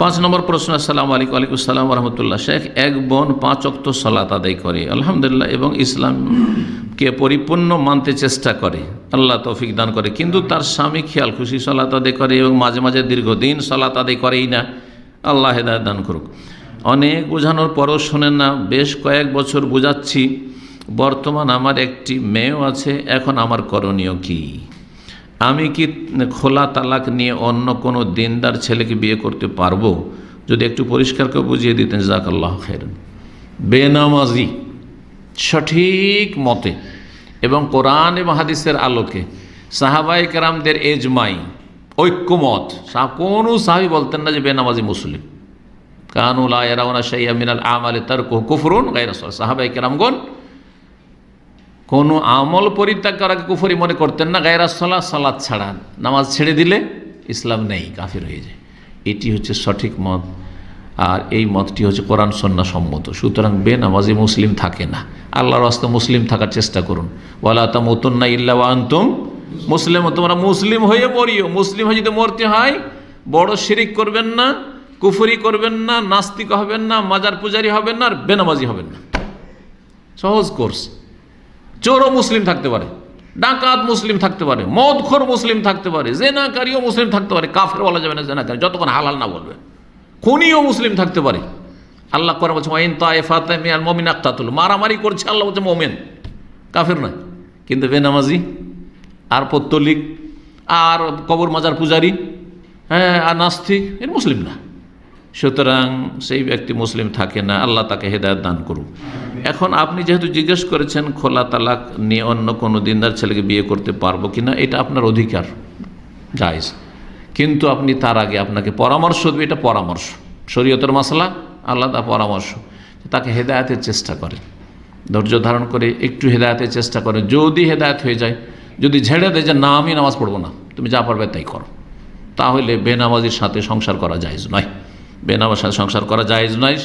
5 নম্বর প্রশ্ন। আসসালামু আলাইকুম। ওয়ালাইকুম আসসালাম ওয়া রাহমাতুল্লাহ। শেখ, এক বোন 5 ওয়াক্ত সালাত আদায় করে আলহামদুলিল্লাহ এবং ইসলামকে পরিপূর্ণ মানতে চেষ্টা করে, আল্লাহ তৌফিক দান করে, কিন্তু তার স্বামী খেয়াল খুশি সালাত আদায় করে এবং মাঝে মাঝে দীর্ঘদিন সালাত আদায় করেই না, আল্লাহ হেদায়েত দান করুক। অনেক বোঝানোর পরও শোনেন না, বেশ কয়েক বছর বোঝাচ্ছি। বর্তমান আমার একটি মেয়েও আছে, এখন আমার করণীয় কি? আমি কি খোলা তালাক নিয়ে অন্য কোনো দিনদার ছেলেকে বিয়ে করতে পারবো? যদি একটু পরিষ্কার করে বুঝিয়ে দিতেন জাযাকাল্লাহু খাইরান। বেনামাজি সঠিক মতে এবং কোরআন এবং হাদিসের আলোকে সাহাবায়ে কেরামদের এজমাই ঐক্যমত, কোনো সাহাবী বলতেন না যে বেনামাজি মুসলিম। কানু লা ইয়ারাউনা শাইআম মিনাল আমালি তারকুহু কুফরুন গায়রা সালাহ। সাহাবায়ে কেরামগণ কোনো আমল পরিত্যাগ করাকে কুফরি মনে করতেন না, গায়রা সালাহ, সালাত ছাড়া। নামাজ ছেড়ে দিলে ইসলাম নেই, কাফির হয়ে যায়। এটি হচ্ছে সঠিক মত, আর এই মতটি হচ্ছে কোরআন সুন্নাহ সম্মত। সুতরাং বেনামাজি মুসলিম থাকে না। আল্লাহর রাস্তায় মুসলিম থাকার চেষ্টা করুন। ওয়ালা তামুতুন্না ইল্লা ওয়া আনতুম মুসলিম। তোমরা মুসলিম হয়ে মরিও। মুসলিম হয়ে যদি মরতে হয়, বড় শিরিক করবেন না, কুফরি করবেন না, নাস্তিক হবেন না, মাজার পূজারি হবেন না, আর বেনামাজি হবেন না। সহজ কোর্স। চোরও মুসলিম থাকতে পারে, ডাকাত মুসলিম থাকতে পারে, মদখোর মুসলিম থাকতে পারে, জেনাকারীও মুসলিম থাকতে পারে। কাফের বলা যাবে না জেনাকারী, যতক্ষণ হালাল না বলবে। খুনিও মুসলিম থাকতে পারে। আল্লাহ কোরআনে বলছে ওয়াইন তায়েফাতান মিনাল মুমিনিনা ইকতাতালু, মারামারি করছে, আল্লাহ বলছে মুমিন, কাফের নয়। কিন্তু বেনামাজি আর পত্তলিক আর কবর মাজার পূজারি, হ্যাঁ, আর নাস্তিক, এর মুসলিম না। সুতরাং সেই ব্যক্তি মুসলিম থাকে না, আল্লাহ তাকে হেদায়েত দান করুন। এখন আপনি যেহেতু জিজ্ঞেস করেছেন খোলা তালাক নিয়ে অন্য কোনো দিনদার ছেলেকে বিয়ে করতে পারবো কিনা, এটা আপনার অধিকার, জায়েজ। কিন্তু আপনি তার আগে আপনাকে পরামর্শ দেবে, এটা পরামর্শ, শরীয়তের মাসলা, আলাদা পরামর্শ। তাকে হেদায়েতের চেষ্টা করে, ধৈর্য ধারণ করে একটু হেদায়েতের চেষ্টা করে। যদি হেদায়েত হয়ে যায়, যদি ঝেড়ে দেয় যে না আমি নামাজ পড়বো না, তুমি যা পারবে তাই করো, তাহলে বেনামাজির সাথে সংসার করা জায়েজ নয়। বেনামাজির সাথে সংসার করা জায়েজ নয়।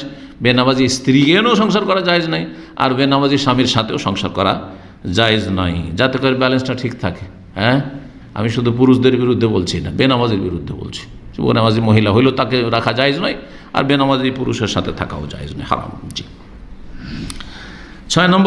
বেনামাজি স্ত্রীকেও সংসার করা জায়েজ নয়, আর বেনামাজি স্বামীর সাথেও সংসার করা জায়েজ নয়, যাতে করে ব্যালেন্সটা ঠিক থাকে। হ্যাঁ, আমি শুধু পুরুষদের বিরুদ্ধে বলছি না, বেনামাজির বিরুদ্ধে বলছি। বেনামাজি মহিলা হইলেও তাকে রাখা জায়েজ নয়, আর বেনামাজি পুরুষের সাথে থাকাও জায়েজ নয়, হারাম। জি। 6 নম্বর